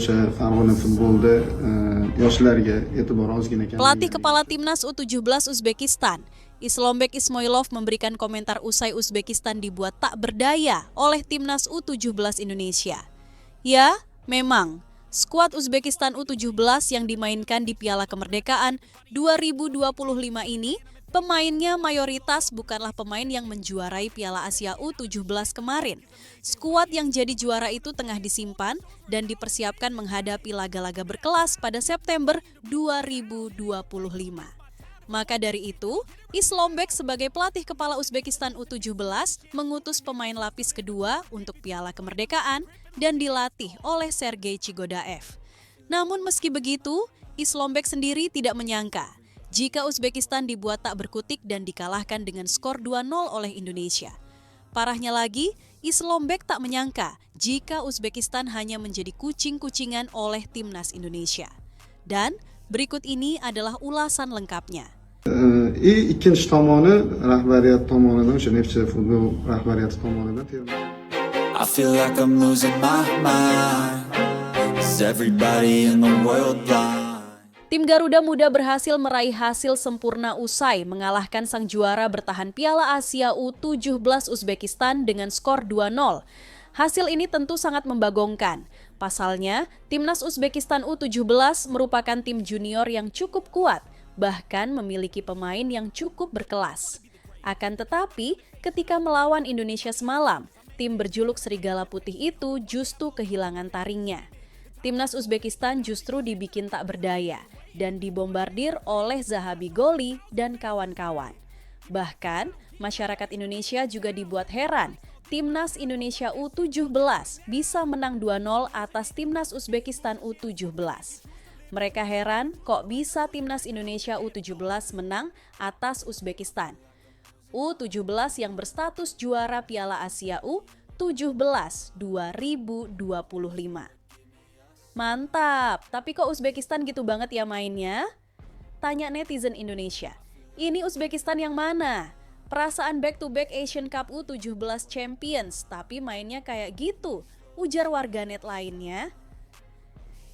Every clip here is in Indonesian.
o'sha Farg'ona futbolda yoshlarga e'tibor ozgina ekan. Pelatih kepala timnas U17 Uzbekistan, Islombek Ismoilov memberikan komentar usai Uzbekistan dibuat tak berdaya oleh timnas U17 Indonesia. Ya, memang skuad Uzbekistan U17 yang dimainkan di Piala Kemerdekaan 2025 ini, pemainnya mayoritas bukanlah pemain yang menjuarai Piala Asia U17 kemarin. Skuad yang jadi juara itu tengah disimpan dan dipersiapkan menghadapi laga-laga berkelas pada September 2025. Maka dari itu, Islombek sebagai pelatih kepala Uzbekistan U17 mengutus pemain lapis kedua untuk Piala Kemerdekaan dan dilatih oleh Sergei Chigodaev. Namun meski begitu, Islombek sendiri tidak menyangka jika Uzbekistan dibuat tak berkutik dan dikalahkan dengan skor 2-0 oleh Indonesia. Parahnya lagi, Islombek tak menyangka jika Uzbekistan hanya menjadi kucing-kucingan oleh timnas Indonesia. Dan berikut ini adalah ulasan lengkapnya. Ikkinchi tomoni rahbariyat tomonidan, o'sha Neftchi futbol rahbariyati tomonidan I feel like I'm losing my mind. Is everybody in the world blind? Tim Garuda Muda berhasil meraih hasil sempurna usai mengalahkan sang juara bertahan Piala Asia U17 Uzbekistan dengan skor 2-0. Hasil ini tentu sangat membagongkan. Pasalnya, timnas Uzbekistan U17 merupakan tim junior yang cukup kuat, bahkan memiliki pemain yang cukup berkelas. Akan tetapi, ketika melawan Indonesia semalam, tim berjuluk Serigala Putih itu justru kehilangan taringnya. Timnas Uzbekistan justru dibikin tak berdaya dan dibombardir oleh Zahabi Goli dan kawan-kawan. Bahkan, masyarakat Indonesia juga dibuat heran. Timnas Indonesia U17 bisa menang 2-0 atas Timnas Uzbekistan U17. Mereka heran kok bisa Timnas Indonesia U17 menang atas Uzbekistan. U17 yang berstatus juara Piala Asia U17 2025. Mantap, tapi kok Uzbekistan gitu banget ya mainnya? Tanya netizen Indonesia. Ini Uzbekistan yang mana? Perasaan back-to-back Asian Cup U17 Champions, tapi mainnya kayak gitu, ujar warganet lainnya.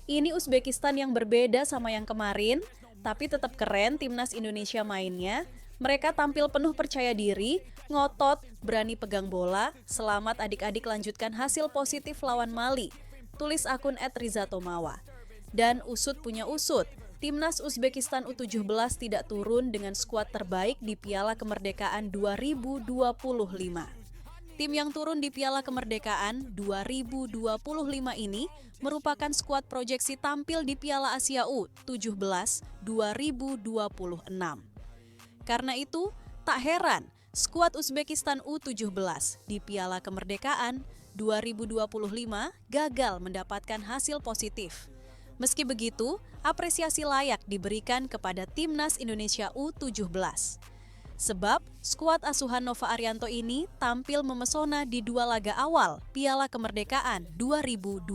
Ini Uzbekistan yang berbeda sama yang kemarin, tapi tetap keren timnas Indonesia mainnya. Mereka tampil penuh percaya diri, ngotot, berani pegang bola. Selamat adik-adik lanjutkan hasil positif lawan Mali. Tulis akun @rizatomawa. Dan usut punya usut, timnas Uzbekistan U17 tidak turun dengan skuad terbaik di Piala Kemerdekaan 2025. Tim yang turun di Piala Kemerdekaan 2025 ini merupakan skuad proyeksi tampil di Piala Asia U17 2026. Karena itu, tak heran skuad Uzbekistan U17 di Piala Kemerdekaan 2025 gagal mendapatkan hasil positif. Meski begitu, apresiasi layak diberikan kepada Timnas Indonesia U17. Sebab, skuad asuhan Nova Arianto ini tampil memesona di dua laga awal Piala Kemerdekaan 2025.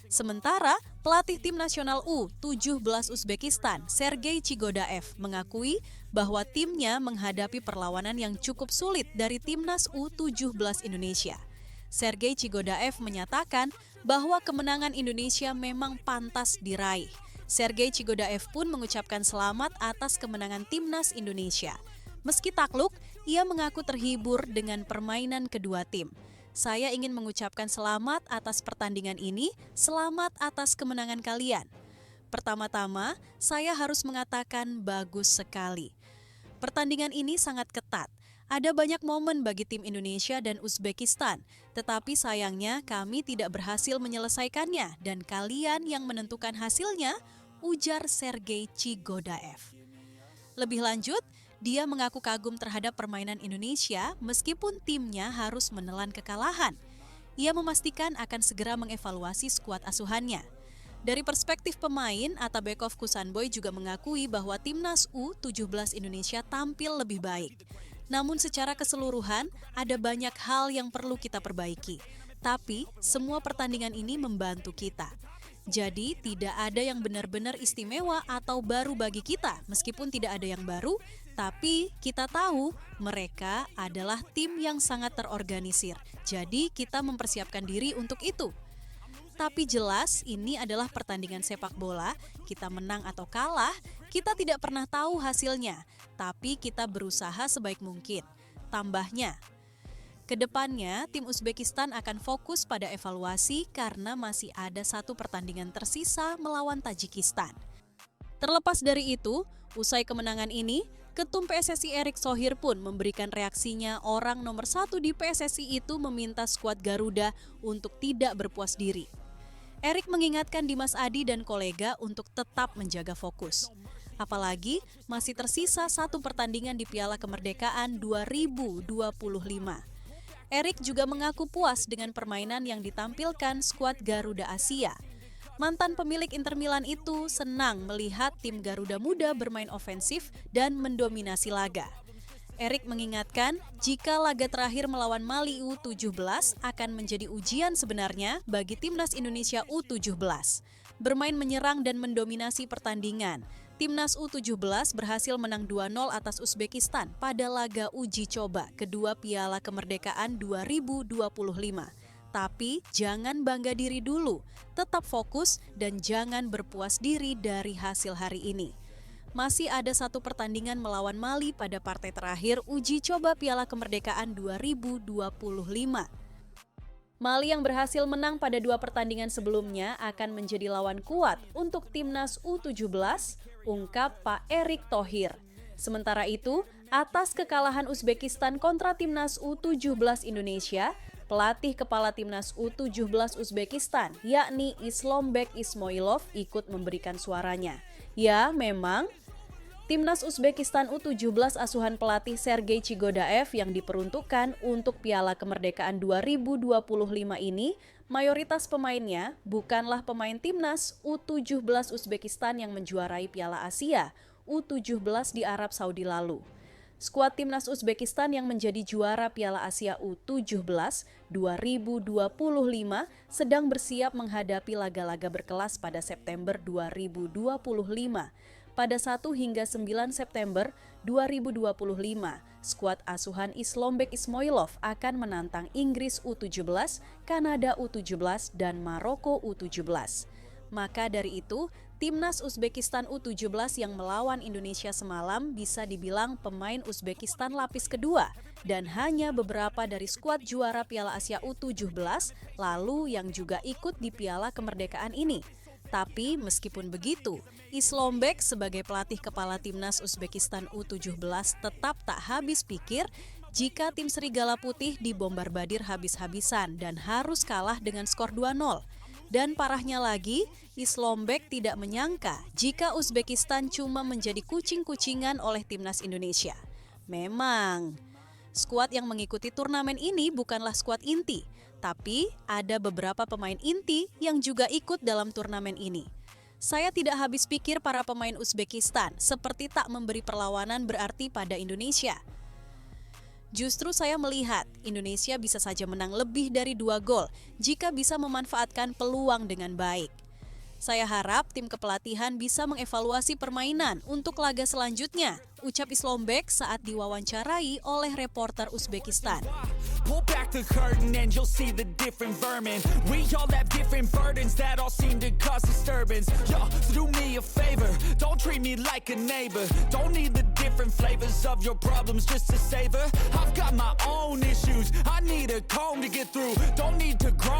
Sementara, pelatih tim nasional U17 Uzbekistan, Sergei Chigodaev, mengakui bahwa timnya menghadapi perlawanan yang cukup sulit dari timnas U17 Indonesia. Sergei Chigodaev menyatakan bahwa kemenangan Indonesia memang pantas diraih. Sergei Chigodaev pun mengucapkan selamat atas kemenangan timnas Indonesia. Meski takluk, ia mengaku terhibur dengan permainan kedua tim. Saya ingin mengucapkan selamat atas pertandingan ini, selamat atas kemenangan kalian. Pertama-tama, saya harus mengatakan bagus sekali. Pertandingan ini sangat ketat. Ada banyak momen bagi tim Indonesia dan Uzbekistan, tetapi sayangnya kami tidak berhasil menyelesaikannya dan kalian yang menentukan hasilnya, ujar Sergei Chigodaev. Lebih lanjut, dia mengaku kagum terhadap permainan Indonesia meskipun timnya harus menelan kekalahan. Ia memastikan akan segera mengevaluasi skuad asuhannya. Dari perspektif pemain, Atabekov Kusanboy juga mengakui bahwa timnas U17 Indonesia tampil lebih baik. Namun secara keseluruhan, ada banyak hal yang perlu kita perbaiki. Tapi, semua pertandingan ini membantu kita. Jadi, tidak ada yang benar-benar istimewa atau baru bagi kita. Meskipun tidak ada yang baru, tapi kita tahu mereka adalah tim yang sangat terorganisir. Jadi, kita mempersiapkan diri untuk itu. Tapi jelas ini adalah pertandingan sepak bola, kita menang atau kalah, kita tidak pernah tahu hasilnya, tapi kita berusaha sebaik mungkin. Tambahnya, kedepannya tim Uzbekistan akan fokus pada evaluasi karena masih ada satu pertandingan tersisa melawan Tajikistan. Terlepas dari itu, usai kemenangan ini, Ketum PSSI Erick Thohir pun memberikan reaksinya. Orang nomor 1 di PSSI itu meminta skuad Garuda untuk tidak berpuas diri. Erick mengingatkan Dimas Adi dan kolega untuk tetap menjaga fokus. Apalagi masih tersisa satu pertandingan di Piala Kemerdekaan 2025. Erick juga mengaku puas dengan permainan yang ditampilkan skuad Garuda Asia. Mantan pemilik Inter Milan itu senang melihat tim Garuda Muda bermain ofensif dan mendominasi laga. Erick mengingatkan jika laga terakhir melawan Mali U17 akan menjadi ujian sebenarnya bagi timnas Indonesia U17. Bermain menyerang dan mendominasi pertandingan, timnas U17 berhasil menang 2-0 atas Uzbekistan pada laga uji coba kedua Piala Kemerdekaan 2025. Tapi jangan bangga diri dulu, tetap fokus dan jangan berpuas diri dari hasil hari ini. Masih ada satu pertandingan melawan Mali pada partai terakhir uji coba Piala Kemerdekaan 2025. Mali yang berhasil menang pada 2 pertandingan sebelumnya akan menjadi lawan kuat untuk timnas U17, ungkap Pak Erick Thohir. Sementara itu, atas kekalahan Uzbekistan kontra timnas U17 Indonesia, pelatih kepala timnas U17 Uzbekistan, yakni Islombek Ismoilov, ikut memberikan suaranya. Ya, memang timnas Uzbekistan U17 asuhan pelatih Sergei Chigodaev yang diperuntukkan untuk Piala Kemerdekaan 2025 ini, mayoritas pemainnya bukanlah pemain timnas U17 Uzbekistan yang menjuarai Piala Asia U17 di Arab Saudi lalu. Skuad timnas Uzbekistan yang menjadi juara Piala Asia U17 2025 sedang bersiap menghadapi laga-laga berkelas pada September 2025. Pada 1 hingga 9 September 2025, skuad asuhan Islombek Ismoilov akan menantang Inggris U17, Kanada U17, dan Maroko U17. Maka dari itu, timnas Uzbekistan U17 yang melawan Indonesia semalam bisa dibilang pemain Uzbekistan lapis kedua dan hanya beberapa dari skuad juara Piala Asia U17 lalu yang juga ikut di Piala Kemerdekaan ini. Tapi meskipun begitu, Islombek sebagai pelatih kepala timnas Uzbekistan U17 tetap tak habis pikir jika tim Serigala Putih dibombardir habis-habisan dan harus kalah dengan skor 2-0. Dan parahnya lagi, Islombek tidak menyangka jika Uzbekistan cuma menjadi kucing-kucingan oleh timnas Indonesia. Memang, skuad yang mengikuti turnamen ini bukanlah skuad inti, tapi ada beberapa pemain inti yang juga ikut dalam turnamen ini. Saya tidak habis pikir para pemain Uzbekistan seperti tak memberi perlawanan berarti pada Indonesia. Justru saya melihat Indonesia bisa saja menang lebih dari 2 gol jika bisa memanfaatkan peluang dengan baik. Saya harap tim kepelatihan bisa mengevaluasi permainan untuk laga selanjutnya, ucap Islombek saat diwawancarai oleh reporter Uzbekistan. Pull back the curtain and you'll see the different vermin. We all have different burdens that all seem to cause disturbance. Yo, so do me a favor, don't treat me like a neighbor. Don't need the different flavors of your problems just to savor. I've got my own issues, I need a comb to get through. Don't need to grow.